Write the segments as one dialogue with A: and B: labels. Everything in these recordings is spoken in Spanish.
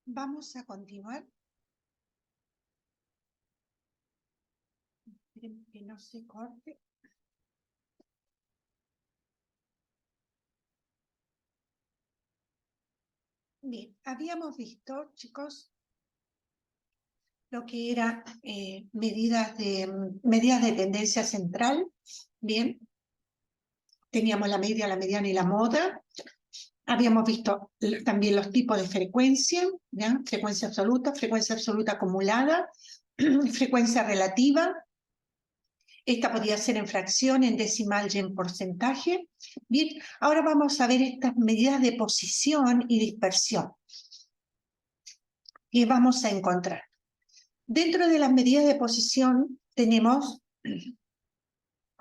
A: Vamos a continuar. Esperen que no se corte. Bien, habíamos visto, chicos, lo que era medidas de tendencia central. Bien, teníamos la media, la mediana y la moda. Habíamos visto también los tipos de frecuencia, ¿ya? Frecuencia absoluta acumulada, frecuencia relativa. Esta podía ser en fracción, en decimal y en porcentaje. Bien, ahora vamos a ver estas medidas de posición y dispersión que vamos a encontrar. Dentro de las medidas de posición tenemos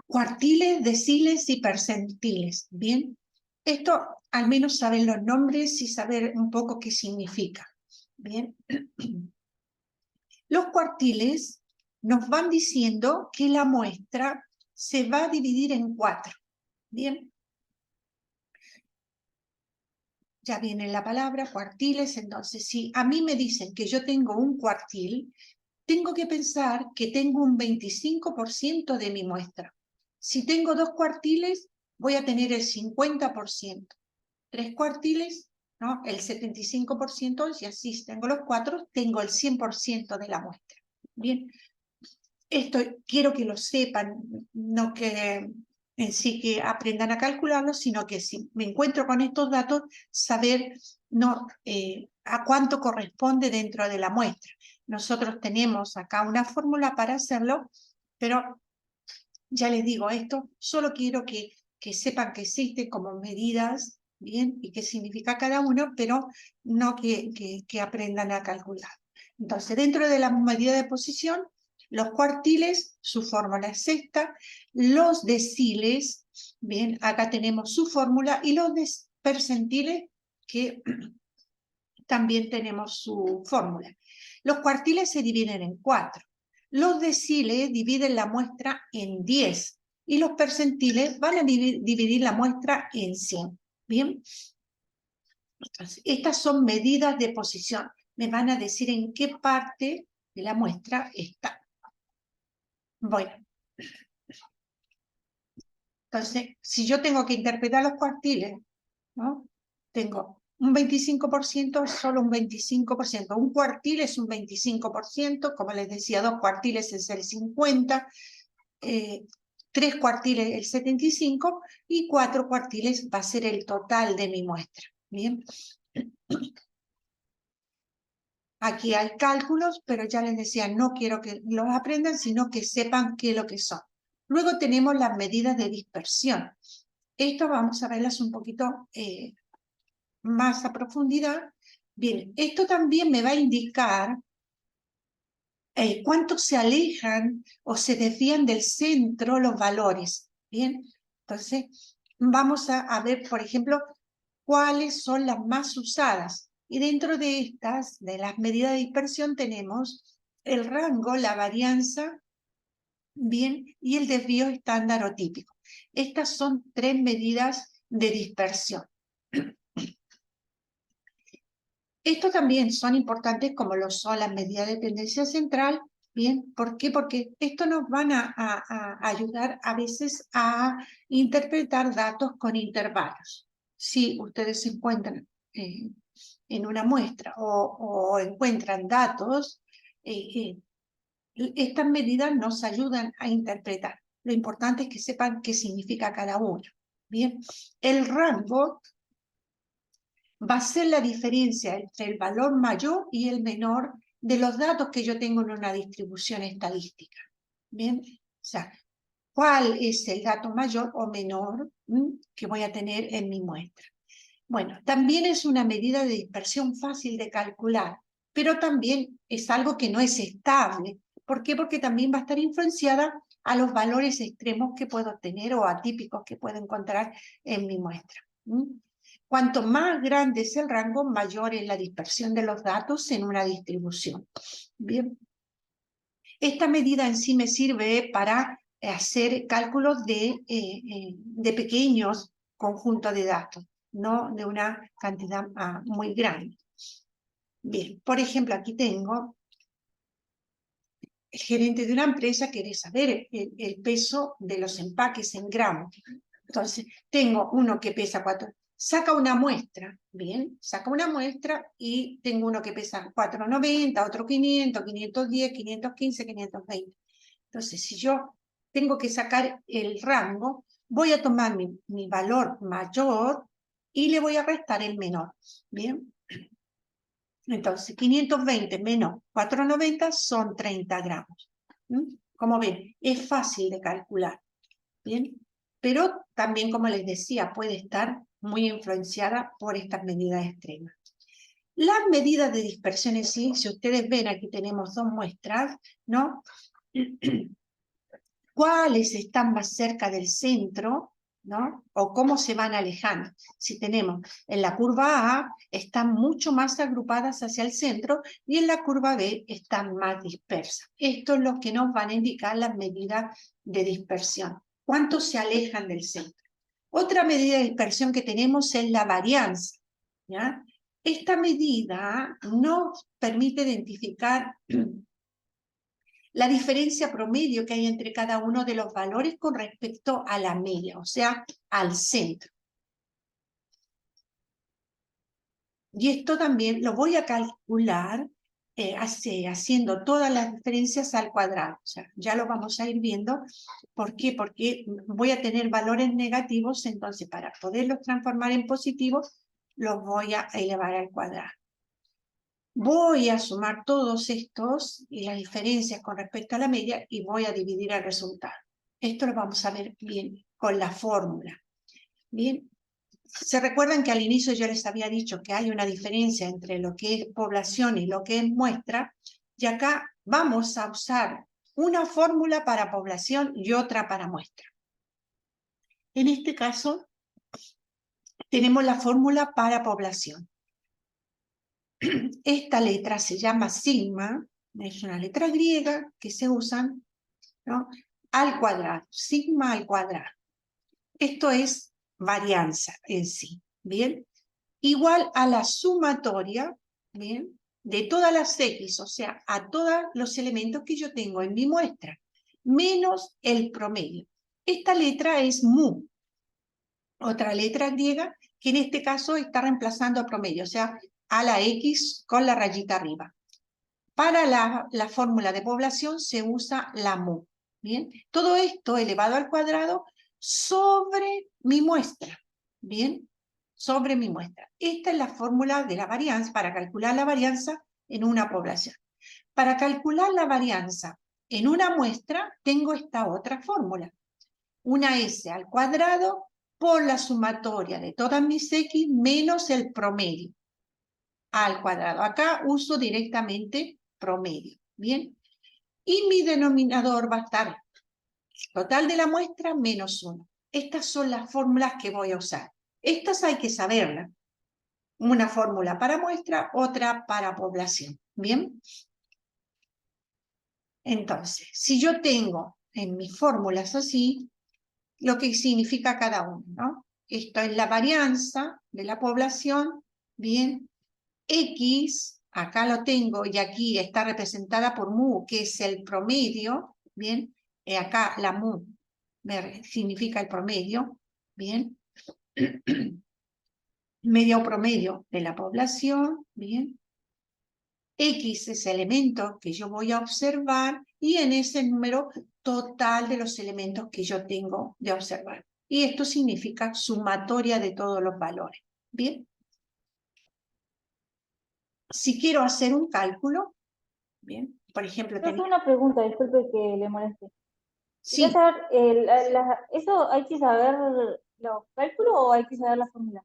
A: cuartiles, deciles y percentiles. Bien, esto al menos saben los nombres y saber un poco qué significa. Bien, los cuartiles nos van diciendo que la muestra se va a dividir en 4. Bien, ya viene la palabra cuartiles. Entonces, si a mí me dicen que yo tengo un cuartil, tengo que pensar que tengo un 25% de mi muestra. Si tengo 2 cuartiles, voy a tener el 50%. 3 cuartiles, ¿no? El 75%, y así si tengo los 4, tengo el 100% de la muestra. Bien, esto quiero que lo sepan, no que en sí que aprendan a calcularlo, sino que si me encuentro con estos datos, saber no, a cuánto corresponde dentro de la muestra. Nosotros tenemos acá una fórmula para hacerlo, pero ya les digo esto, solo quiero que sepan que existen como medidas, ¿bien? Y qué significa cada uno, pero no que aprendan a calcular. Entonces, dentro de la medida de posición, los cuartiles, su fórmula es esta, los deciles, bien, acá tenemos su fórmula, y los percentiles, que también tenemos su fórmula. Los cuartiles se dividen en 4. Los deciles dividen la muestra en 10 y los percentiles van a dividir la muestra en 100. Bien, entonces, estas son medidas de posición. Me van a decir en qué parte de la muestra está. Bueno, entonces, si yo tengo que interpretar los cuartiles, ¿no? Tengo un 25%, solo un 25%. Un cuartil es un 25%, como les decía, 2 cuartiles es el 50%, 3 cuartiles el 75%, y 4 cuartiles va a ser el total de mi muestra. Bien. Aquí hay cálculos, pero ya les decía, no quiero que los aprendan, sino que sepan qué es lo que son. Luego tenemos las medidas de dispersión. Esto vamos a verlas un poquito más a profundidad. Bien, esto también me va a indicar cuánto se alejan o se desvían del centro los valores. Bien, entonces vamos a ver, por ejemplo, cuáles son las más usadas. Y dentro de estas, de las medidas de dispersión, tenemos el rango, la varianza, bien, y el desvío estándar o típico. Estas son 3 medidas de dispersión. Estos también son importantes, como lo son las medidas de tendencia central. Bien, ¿por qué? Porque esto nos van a ayudar a veces a interpretar datos con intervalos. Si ustedes se encuentran en una muestra o encuentran datos, estas medidas nos ayudan a interpretar. Lo importante es que sepan qué significa cada uno. Bien, el rango va a ser la diferencia entre el valor mayor y el menor de los datos que yo tengo en una distribución estadística. Bien, o sea, ¿cuál es el dato mayor o menor que voy a tener en mi muestra? Bueno, también es una medida de dispersión fácil de calcular, pero también es algo que no es estable. ¿Por qué? Porque también va a estar influenciada a los valores extremos que puedo tener o atípicos que puedo encontrar en mi muestra. Cuanto más grande es el rango, mayor es la dispersión de los datos en una distribución. Bien. Esta medida en sí me sirve para hacer cálculos de pequeños conjuntos de datos. no de una cantidad muy grande. Bien, por ejemplo, aquí tengo el gerente de una empresa, quiere saber el peso de los empaques en gramos. Entonces, tengo uno que pesa 4, saca una muestra, bien, saca una muestra y tengo uno que pesa 490, otro 500, 510, 515, 520. Entonces, si yo tengo que sacar el rango, voy a tomar mi valor mayor y le voy a restar el menor, bien. Entonces, 520 menos 490 son 30 gramos. Como ven, es fácil de calcular, ¿bien? Pero también, como les decía, puede estar muy influenciada por estas medidas extremas. Las medidas de dispersión en sí, si ustedes ven, aquí tenemos dos muestras, ¿no? ¿Cuáles están más cerca del centro, ¿no? O cómo se van alejando. Si tenemos en la curva A, están mucho más agrupadas hacia el centro y en la curva B están más dispersas. Esto es lo que nos van a indicar las medidas de dispersión. ¿Cuánto se alejan del centro? Otra medida de dispersión que tenemos es la varianza, ¿ya? Esta medida nos permite identificar la diferencia promedio que hay entre cada uno de los valores con respecto a la media, o sea, al centro. Y esto también lo voy a calcular haciendo todas las diferencias al cuadrado. O sea, ya lo vamos a ir viendo. ¿Por qué? Porque voy a tener valores negativos, entonces para poderlos transformar en positivos, los voy a elevar al cuadrado. Voy a sumar todos estos y las diferencias con respecto a la media y voy a dividir el resultado. Esto lo vamos a ver bien con la fórmula. Bien, ¿se recuerdan que al inicio yo les había dicho que hay una diferencia entre lo que es población y lo que es muestra? Y acá vamos a usar una fórmula para población y otra para muestra. En este caso, tenemos la fórmula para población. Esta letra se llama sigma, es una letra griega que se usa, ¿no? Al cuadrado, sigma al cuadrado. Esto es varianza en sí, ¿bien? Igual a la sumatoria, ¿bien? De todas las X, o sea, a todos los elementos que yo tengo en mi muestra, menos el promedio. Esta letra es mu, otra letra griega que en este caso está reemplazando a promedio, o sea, a la X con la rayita arriba. Para la fórmula de población se usa la mu. ¿Bien? Todo esto elevado al cuadrado sobre mi muestra. ¿Bien? Sobre mi muestra. Esta es la fórmula de la varianza, para calcular la varianza en una población. Para calcular la varianza en una muestra, tengo esta otra fórmula. Una S al cuadrado por la sumatoria de todas mis X menos el promedio al cuadrado. Acá uso directamente promedio, ¿bien? Y mi denominador va a estar el total de la muestra menos 1. Estas son las fórmulas que voy a usar. Estas hay que saberlas. Una fórmula para muestra, otra para población, ¿bien? Entonces, si yo tengo en mis fórmulas así, lo que significa cada uno, ¿no? Esto es la varianza de la población, ¿bien? X, acá lo tengo y aquí está representada por mu, que es el promedio, ¿bien? Acá la mu significa el promedio, ¿bien? Medio promedio de la población, ¿bien? X es el elemento que yo voy a observar y en ese número total de los elementos que yo tengo de observar. Y esto significa sumatoria de todos los valores, ¿bien? Si quiero hacer un cálculo, ¿bien? Por ejemplo,
B: Profe, una pregunta, disculpe que le moleste. Quería
A: sí,
B: saber, ¿eso hay que saber los cálculos o hay que saber la fórmula?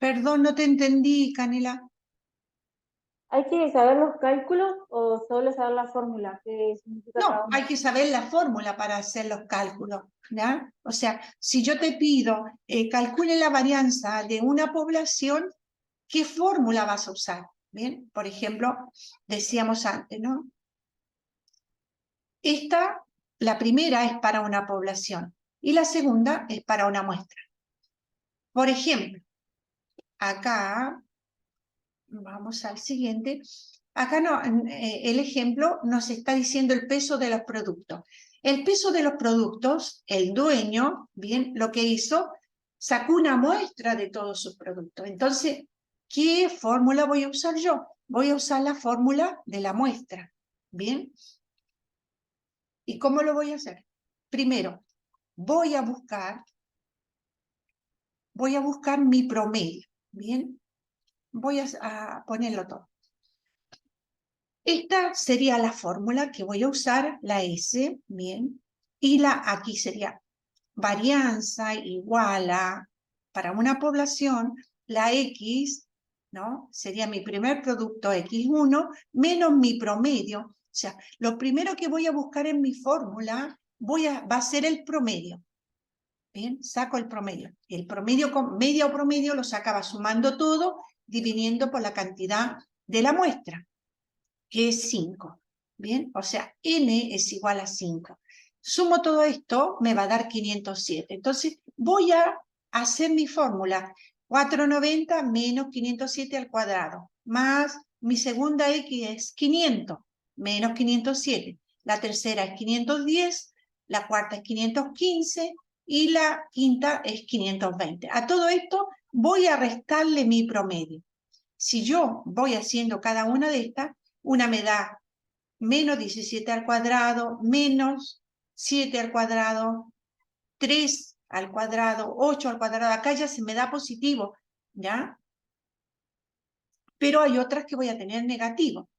A: perdón, no te entendí, Canela.
B: ¿Hay que saber los cálculos o solo saber la fórmula? ¿Qué significa
A: No,
B: cada uno?
A: hay que saber la fórmula para hacer los cálculos, ¿ya? O sea, si yo te pido calcule la varianza de una población, ¿qué fórmula vas a usar? Bien, por ejemplo, decíamos antes, ¿no? La primera es para una población y la segunda es para una muestra. Por ejemplo, acá, vamos al siguiente, acá no, el ejemplo nos está diciendo el peso de los productos. El peso de los productos, el dueño, bien, lo que hizo, sacó una muestra de todos sus productos. Entonces, ¿qué fórmula voy a usar yo? Voy a usar la fórmula de la muestra, ¿bien? ¿Y cómo lo voy a hacer? Primero, voy a buscar mi promedio, ¿bien? Voy a ponerlo todo. Esta sería la fórmula que voy a usar, la S, ¿bien? Y aquí sería varianza igual a, para una población, la X, ¿no? Sería mi primer producto X1 menos mi promedio. O sea, lo primero que voy a buscar en mi fórmula va a ser el promedio. Bien, saco el promedio. El promedio, media o promedio, lo sacaba sumando todo, dividiendo por la cantidad de la muestra, que es 5. Bien, o sea, n es igual a 5. Sumo todo esto, me va a dar 507. Entonces, voy a hacer mi fórmula. 490 menos 507 al cuadrado, más mi segunda X es 500, menos 507. La tercera es 510, la cuarta es 515 y la quinta es 520. A todo esto voy a restarle mi promedio. Si yo voy haciendo cada una de estas, una me da menos 17 al cuadrado, menos 7 al cuadrado, 3 al cuadrado, 8 al cuadrado. Acá ya se me da positivo, ¿ya? Pero hay otras que voy a tener negativo.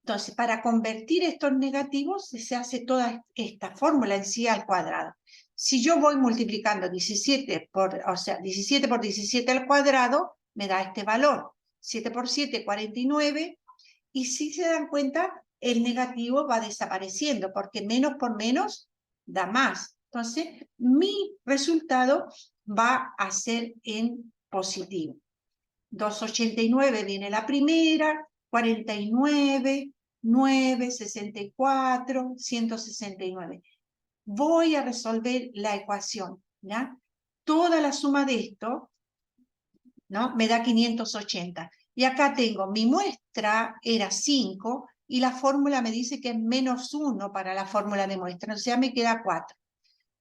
A: Entonces, para convertir estos negativos, se hace toda esta fórmula en sí al cuadrado. Si yo voy multiplicando 17 por 17 al cuadrado, me da este valor. 7 por 7, 49. Y si se dan cuenta, el negativo va desapareciendo, porque menos por menos da más. Entonces, mi resultado va a ser en positivo. 289 viene la primera, 49, 9, 64, 169. Voy a resolver la ecuación, ¿ya? Toda la suma de esto, ¿no? Me da 580. Y acá tengo, mi muestra era 5 y la fórmula me dice que es menos 1 para la fórmula de muestra, o sea, me queda 4.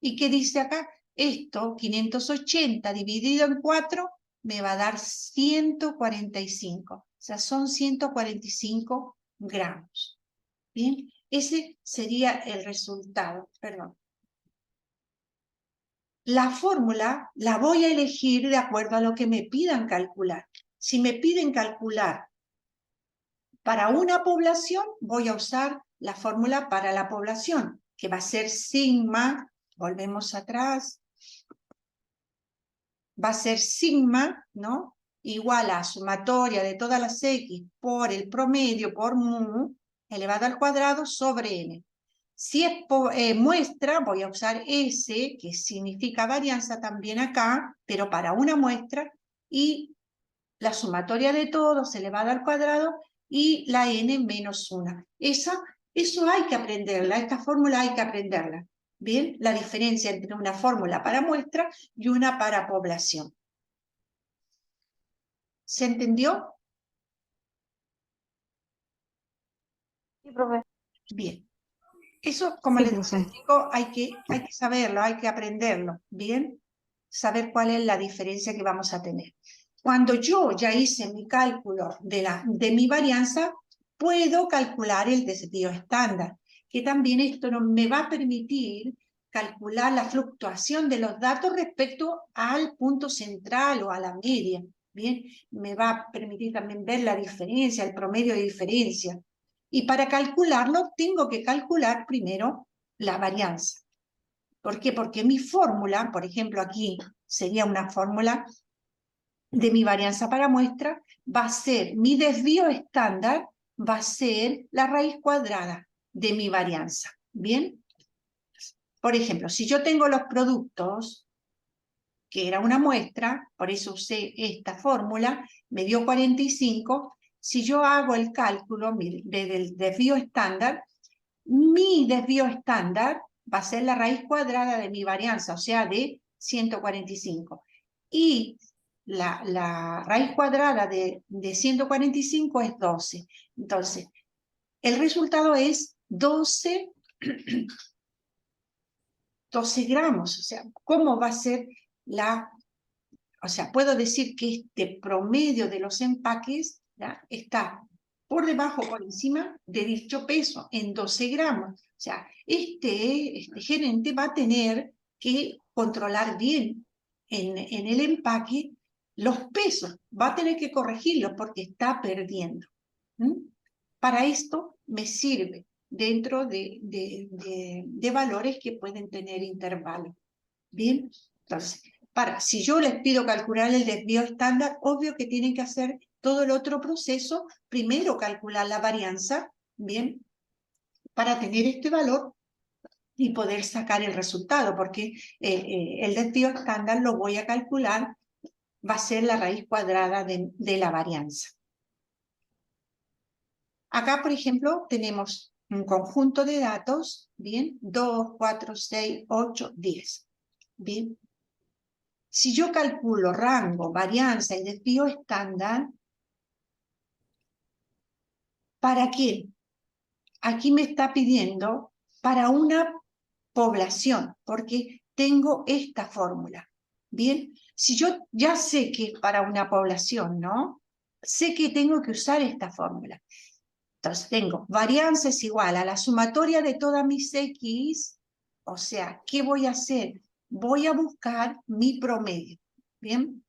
A: ¿Y qué dice acá? Esto, 580 dividido en 4, me va a dar 145. O sea, son 145 gramos. Bien, ese sería el resultado. Perdón. La fórmula la voy a elegir de acuerdo a lo que me pidan calcular. Si me piden calcular para una población, voy a usar la fórmula para la población, que va a ser sigma, volvemos atrás, va a ser sigma, ¿no? Igual a sumatoria de todas las X por el promedio, por mu, elevado al cuadrado sobre n. Si es muestra, voy a usar S, que significa varianza también acá, pero para una muestra, y la sumatoria de todos elevado al cuadrado y la n menos 1. Eso hay que aprenderla, esta fórmula hay que aprenderla. Bien, la diferencia entre una fórmula para muestra y una para población. ¿Se entendió?
B: Sí, profe.
A: Bien. Eso, como les digo, hay que saberlo, hay que aprenderlo, ¿bien? Saber cuál es la diferencia que vamos a tener. Cuando yo ya hice mi cálculo de mi varianza, puedo calcular el desvío estándar, que también esto me va a permitir calcular la fluctuación de los datos respecto al punto central o a la media, ¿bien? Me va a permitir también ver la diferencia, el promedio de diferencia. Y para calcularlo, tengo que calcular primero la varianza. ¿Por qué? Porque mi fórmula, por ejemplo, aquí sería una fórmula de mi varianza para muestra, va a ser mi desvío estándar, va a ser la raíz cuadrada de mi varianza. ¿Bien? Por ejemplo, si yo tengo los productos, que era una muestra, por eso usé esta fórmula, me dio 45. Si yo hago el cálculo del desvío estándar, mi desvío estándar va a ser la raíz cuadrada de mi varianza, o sea, de 145. Y la raíz cuadrada de 145 es 12. Entonces, el resultado es 12 gramos. O sea, ¿cómo va a ser o sea, puedo decir que este promedio de los empaques, ¿ya?, está por debajo o por encima de dicho peso, en 12 gramos. O sea, este gerente va a tener que controlar bien en el empaque los pesos, va a tener que corregirlos porque está perdiendo. Para esto me sirve dentro de valores que pueden tener intervalos. Bien, entonces, si yo les pido calcular el desvío estándar, obvio que tienen que hacer todo el otro proceso, primero calcular la varianza, bien, para tener este valor y poder sacar el resultado, porque el desvío estándar lo voy a calcular, va a ser la raíz cuadrada de la varianza. Acá, por ejemplo, tenemos un conjunto de datos, bien, 2, 4, 6, 8, 10, bien. Si yo calculo rango, varianza y desvío estándar, ¿para qué? Aquí me está pidiendo para una población, porque tengo esta fórmula. Bien, si yo ya sé que es para una población, ¿no? Sé que tengo que usar esta fórmula. Entonces tengo varianza es igual a la sumatoria de todas mis X, o sea, ¿qué voy a hacer? Voy a buscar mi promedio, ¿bien?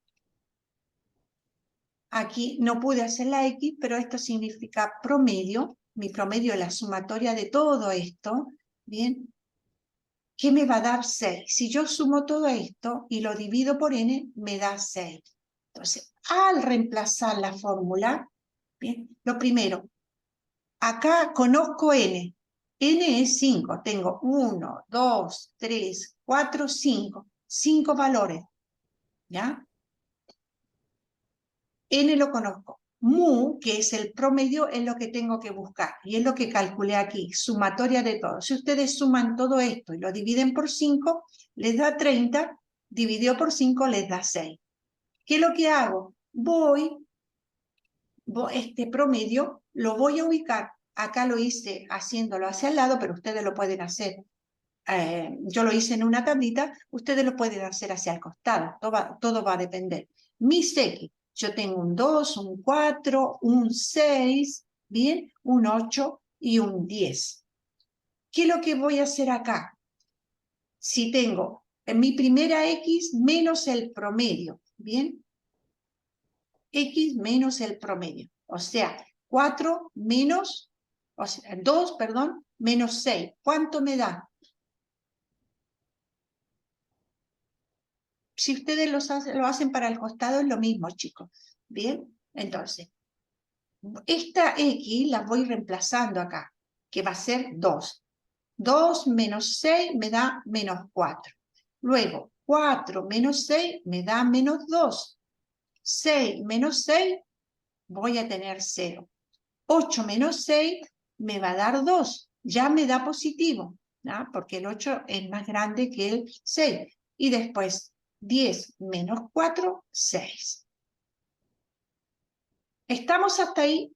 A: Aquí no pude hacer la X, pero esto significa promedio. Mi promedio es la sumatoria de todo esto, ¿bien? ¿Qué me va a dar 6? Si yo sumo todo esto y lo divido por n, me da 6. Entonces, al reemplazar la fórmula, ¿bien? Lo primero, acá conozco n. N es 5. Tengo 1, 2, 3, 4, 5. 5 valores, ¿ya? N lo conozco. Mu, que es el promedio, es lo que tengo que buscar. Y es lo que calculé aquí, sumatoria de todo. Si ustedes suman todo esto y lo dividen por 5, les da 30. Dividido por 5 les da 6. ¿Qué es lo que hago? Este promedio lo voy a ubicar. Acá lo hice haciéndolo hacia el lado, pero ustedes lo pueden hacer. Yo lo hice en una tablita, ustedes lo pueden hacer hacia el costado. Todo va a depender. Mis X. Yo tengo un 2, un 4, un 6, ¿bien? Un 8 y un 10. ¿Qué es lo que voy a hacer acá? Si tengo mi primera X menos el promedio, ¿bien? X menos el promedio. O sea, 4 menos, o sea, 2, perdón, menos 6. ¿Cuánto me da? Si ustedes lo hacen para el costado es lo mismo, chicos. ¿Bien? Entonces, esta X la voy reemplazando acá, que va a ser 2. 2 menos 6 me da menos 4. Luego, 4 menos 6 me da menos 2. 6 menos 6 voy a tener 0. 8 menos 6 me va a dar 2. Ya me da positivo, ¿no? Porque el 8 es más grande que el 6. Y después, 10 menos 4, 6. ¿Estamos hasta ahí?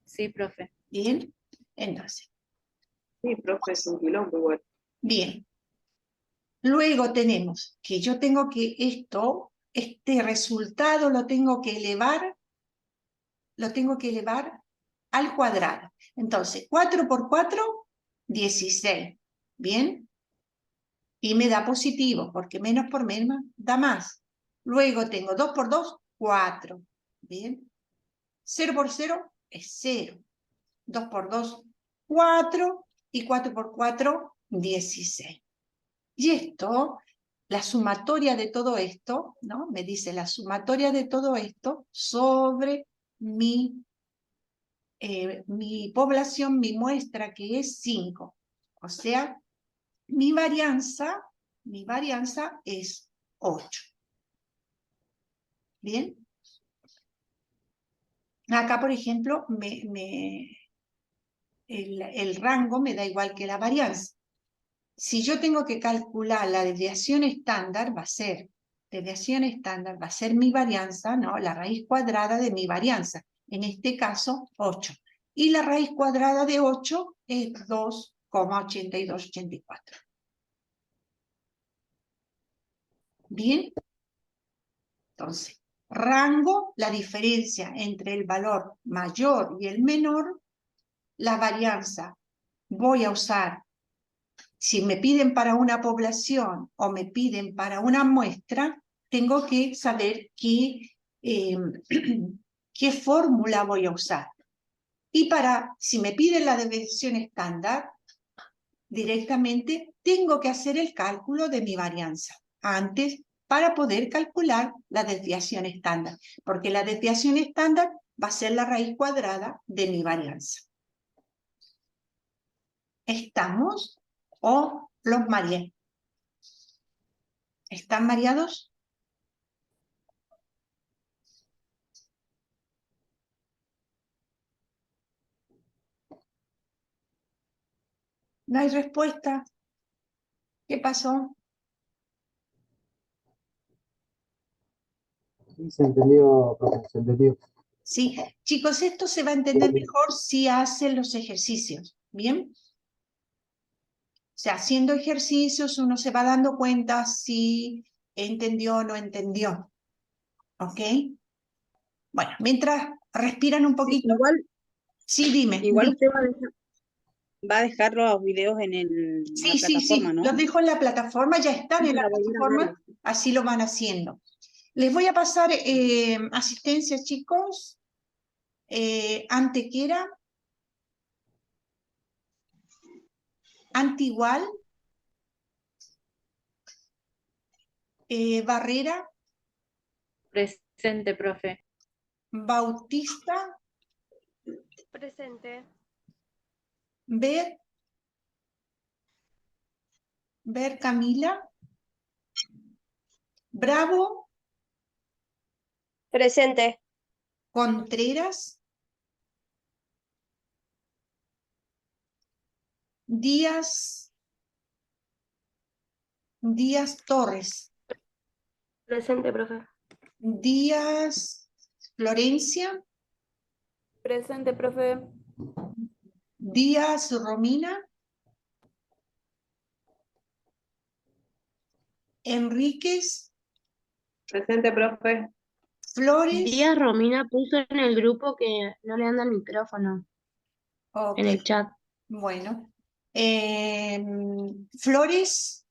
B: Sí, profe.
A: Bien. Entonces,
C: Sí, profe, es un quilombo igual.
A: bien. Luego tenemos que yo tengo que este resultado lo tengo que elevar al cuadrado. Entonces, 4 por 4, 16. ¿Bien? Y me da positivo, porque menos por menos da más. Luego tengo 2 por 2, 4. ¿Bien? 0 por 0 es 0. 2 por 2, 4. Y 4 por 4, 16. Y esto, la sumatoria de todo esto, ¿no? Me dice la sumatoria de todo esto sobre mi población, mi muestra, que es 5. O sea, mi varianza es 8. ¿Bien? Acá, por ejemplo, el rango me da igual que la varianza. Si yo tengo que calcular la desviación estándar, va a ser mi varianza, ¿no? La raíz cuadrada de mi varianza. En este caso, 8. Y la raíz cuadrada de 8 es 2,8284. ¿Bien? Entonces, rango, la diferencia entre el valor mayor y el menor, la varianza. Voy a usar, si me piden para una población o me piden para una muestra, tengo que saber qué fórmula voy a usar. Y si me piden la desviación estándar, directamente tengo que hacer el cálculo de mi varianza antes para poder calcular la desviación estándar, porque la desviación estándar va a ser la raíz cuadrada de mi varianza. ¿Estamos o los mareé? ¿Están mareados? ¿No hay respuesta? ¿Qué pasó?
D: Sí, se entendió, profe, se entendió.
A: Sí, chicos, esto se va a entender mejor si hacen los ejercicios, ¿bien? O sea, haciendo ejercicios uno se va dando cuenta si entendió o no entendió, ¿ok? Bueno, mientras respiran un poquito. Sí, dime.
C: Igual usted va a dejar los videos en la
A: Sí,
C: plataforma, ¿no?
A: los dejo en la plataforma, ya están en la
C: Para volver a
A: plataforma,
C: verlos.
A: así lo van haciendo. Les voy a pasar asistencia, chicos. Antequera. Antigual. Barrera.
E: Presente, profe.
A: Bautista.
F: Presente.
A: Ver Camila. Bravo.
F: Presente.
A: Contreras. Díaz Torres.
F: Presente, profe.
A: Díaz Florencia.
B: Presente, profe.
A: Díaz Romina. Enríquez.
C: Presente, profe.
A: Flores.
G: Díaz Romina puso en el grupo que no le anda el micrófono
A: Ok,
G: en el chat.
A: bueno. Flores.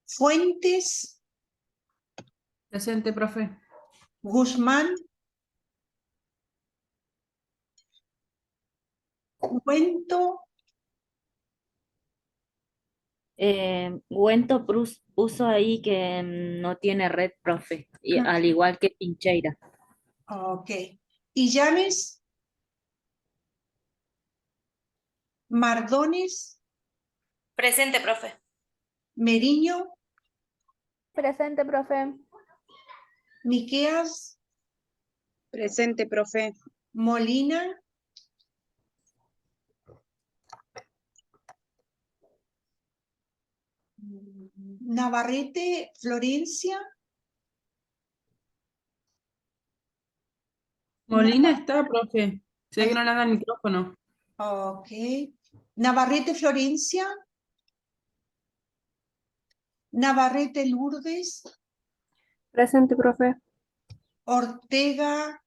A: Fuentes.
H: Presente, profe.
A: Guzmán. Cuento.
E: Güento puso ahí que no tiene red, profe, y al igual que Pincheira.
A: Ok. Illanes. Mardones.
F: Presente, profe.
A: Meriño.
B: Presente, profe.
A: Miqueas.
C: Presente, profe.
A: Molina. Navarrete. Florencia.
H: Molina está, profe. Sé que no le anda el micrófono.
A: Ok. Navarrete Florencia. Navarrete Lourdes.
B: Presente, profe.
A: Ortega.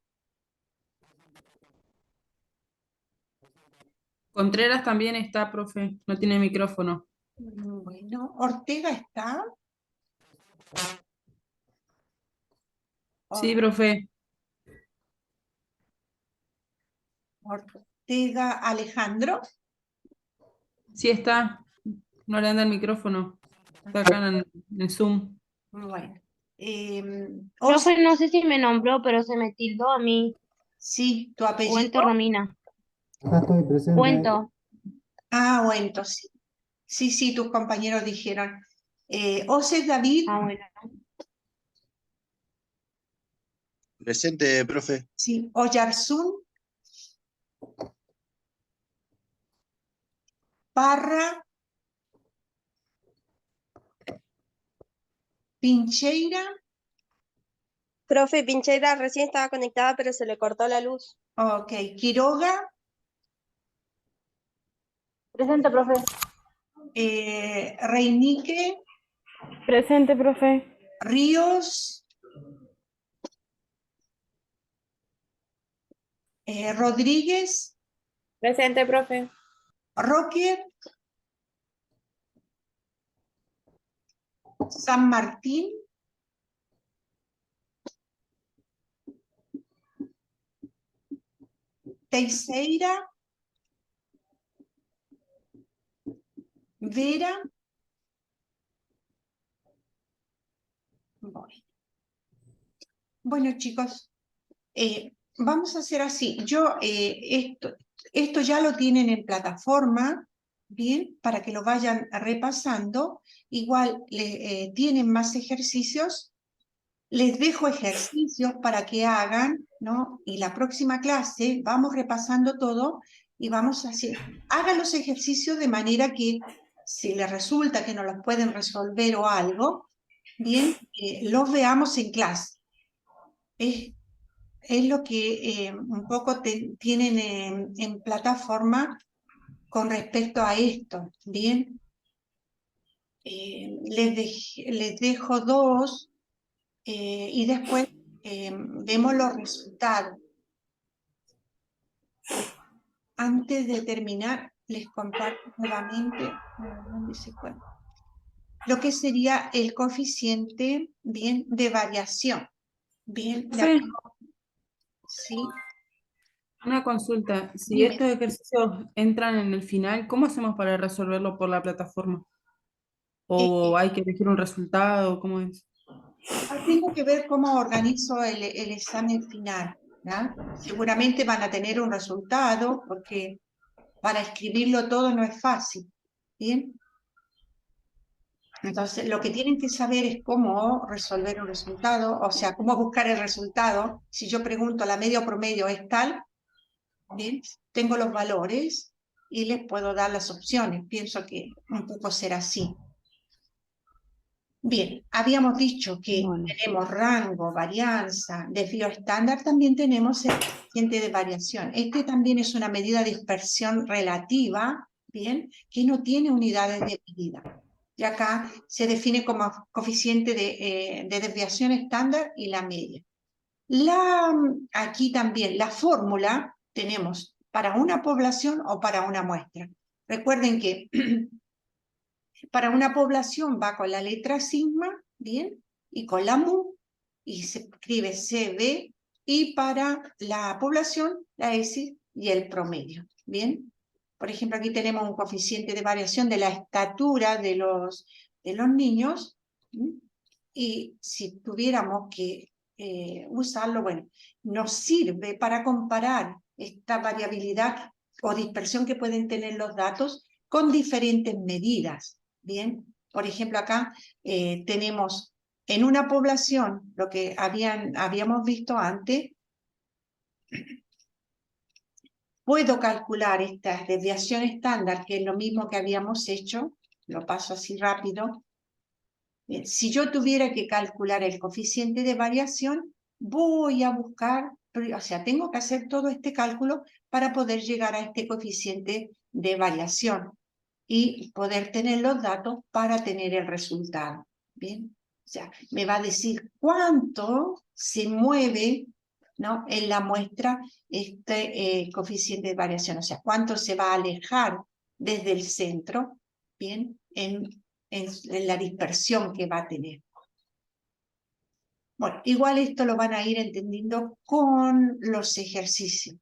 H: Contreras también está, profe. No tiene micrófono.
A: Bueno, Ortega está.
H: Sí, profe.
A: Ortega Alejandro.
H: Sí está. No le anda el micrófono. Está acá en Zoom.
A: Bueno.
G: Profe, no sé si me nombró, pero se me tildó a mí.
A: Sí, tu apellido.
G: Cuento Romina.
D: Acá estoy presente.
G: Cuento.
A: Ah, bueno, sí. Sí, tus compañeros dijeron. Ose David.
G: Ah, bueno.
I: Presente, profe.
A: Sí. Oyarzún. Parra, Pincheira.
F: Profe, Pincheira recién estaba conectada, pero se le cortó la luz.
A: Ok, Quiroga,
B: Presente, profe.
A: Reinique,
G: Presente, profe.
A: Ríos, Rodríguez,
F: Presente, profe.
A: Roque, San Martín, Teixeira, Vera. Bueno, chicos, vamos a hacer así. Esto ya lo tienen en plataforma, bien, para que lo vayan repasando. Igual tienen más ejercicios. Les dejo ejercicios para que hagan, ¿no? Y la próxima clase vamos repasando todo y vamos a hacer. Hagan los ejercicios de manera que si les resulta que no los pueden resolver o algo, bien, los veamos en clase. Es lo que un poco tienen en plataforma con respecto a esto, ¿bien? Les dejo dos y después vemos los resultados. Antes de terminar, les comparto nuevamente ¿dónde se cuenta? Lo que sería el coeficiente, ¿bien? De variación. Bien,
H: Sí,
A: ¿sí?
H: una consulta. Si
A: Dime.
H: estos ejercicios entran en el final, ¿cómo hacemos para resolverlo por la plataforma? ¿O hay que elegir un resultado? ¿Cómo es?
A: Tengo que ver cómo organizo el examen final, ¿ya? Seguramente van a tener un resultado, porque para escribirlo todo no es fácil, ¿bien? Entonces, lo que tienen que saber es cómo resolver un resultado, o sea, cómo buscar el resultado. Si yo pregunto, ¿la media o promedio es tal? Bien, tengo los valores y les puedo dar las opciones. Pienso que un poco será así. Bien, habíamos dicho que tenemos rango, varianza, desvío estándar, también tenemos el coeficiente de variación. Este también es una medida de dispersión relativa, bien, que no tiene unidades de medida. Y acá se define como coeficiente de desviación estándar y la media. Aquí también la fórmula tenemos para una población o para una muestra. Recuerden que para una población va con la letra sigma, ¿bien? Y con la mu, y se escribe CB, y para la población, la S y el promedio, ¿bien? Por ejemplo, aquí tenemos un coeficiente de variación de la estatura de los niños, ¿sí? Y si tuviéramos que usarlo, bueno, nos sirve para comparar esta variabilidad o dispersión que pueden tener los datos con diferentes medidas. Bien, por ejemplo, acá tenemos en una población, lo que habíamos visto antes, puedo calcular esta desviación estándar, que es lo mismo que habíamos hecho, lo paso así rápido. Si yo tuviera que calcular el coeficiente de variación, voy a buscar, o sea, tengo que hacer todo este cálculo para poder llegar a este coeficiente de variación y poder tener los datos para tener el resultado. Bien, o sea, me va a decir cuánto se mueve, ¿no? En la muestra este coeficiente de variación, o sea, cuánto se va a alejar desde el centro, bien, en la dispersión que va a tener. Bueno, igual esto lo van a ir entendiendo con los ejercicios.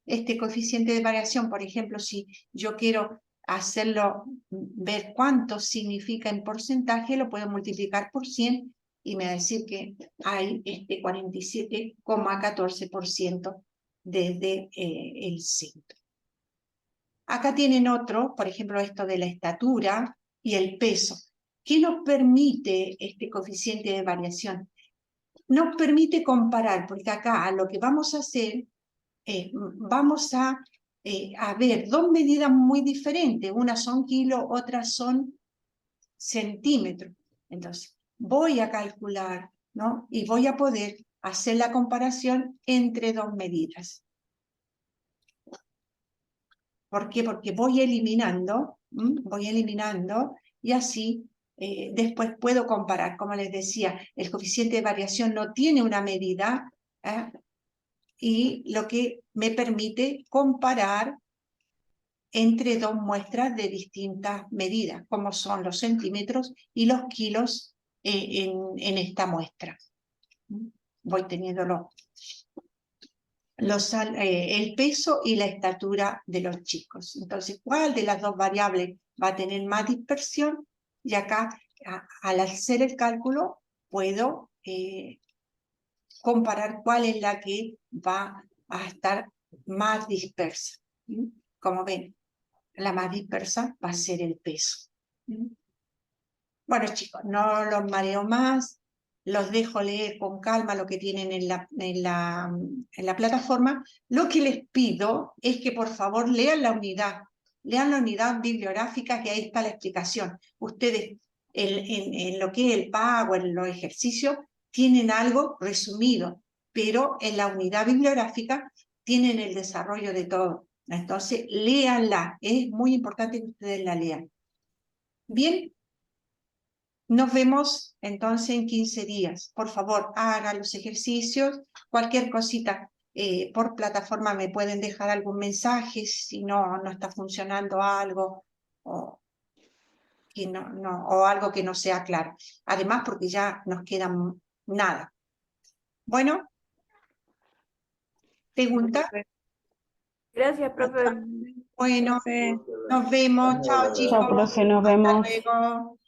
A: Este coeficiente de variación, por ejemplo, si yo quiero hacerlo, ver cuánto significa en porcentaje, lo puedo multiplicar por 100 y me va a decir que hay 47,14% desde el centro. Acá tienen otro, por ejemplo, esto de la estatura y el peso. ¿Qué nos permite este coeficiente de variación? Nos permite comparar, porque acá lo que vamos a hacer vamos a a ver, dos medidas muy diferentes, unas son kilos, otras son centímetros. Entonces, voy a calcular, ¿no? Y voy a poder hacer la comparación entre dos medidas. ¿Por qué? Porque voy eliminando, y así después puedo comparar. Como les decía, el coeficiente de variación no tiene una medida, y lo que me permite comparar entre dos muestras de distintas medidas, como son los centímetros y los kilos en esta muestra. Voy teniendo el peso y la estatura de los chicos. Entonces, ¿cuál de las dos variables va a tener más dispersión? Y acá, al hacer el cálculo, puedo comparar cuál es la que va a estar más dispersa. Como ven, la más dispersa va a ser el peso. Bueno, chicos, no los mareo más, los dejo leer con calma lo que tienen en la plataforma. Lo que les pido es que por favor lean la unidad bibliográfica, que ahí está la explicación. Ustedes en lo que es el pago, en los ejercicios, tienen algo resumido, pero en la unidad bibliográfica tienen el desarrollo de todo. Entonces, léanla, es muy importante que ustedes la lean. Bien, nos vemos entonces en 15 días. Por favor, hagan los ejercicios, cualquier cosita por plataforma me pueden dejar algún mensaje si no está funcionando algo o algo que no sea claro. Además, porque ya nos queda nada. Bueno, ¿pregunta?
G: Gracias, profe.
A: Bueno,
C: Profe.
A: nos vemos. Chao, chicos.
G: Chao, profe, nos
A: Hasta
G: vemos.
A: luego.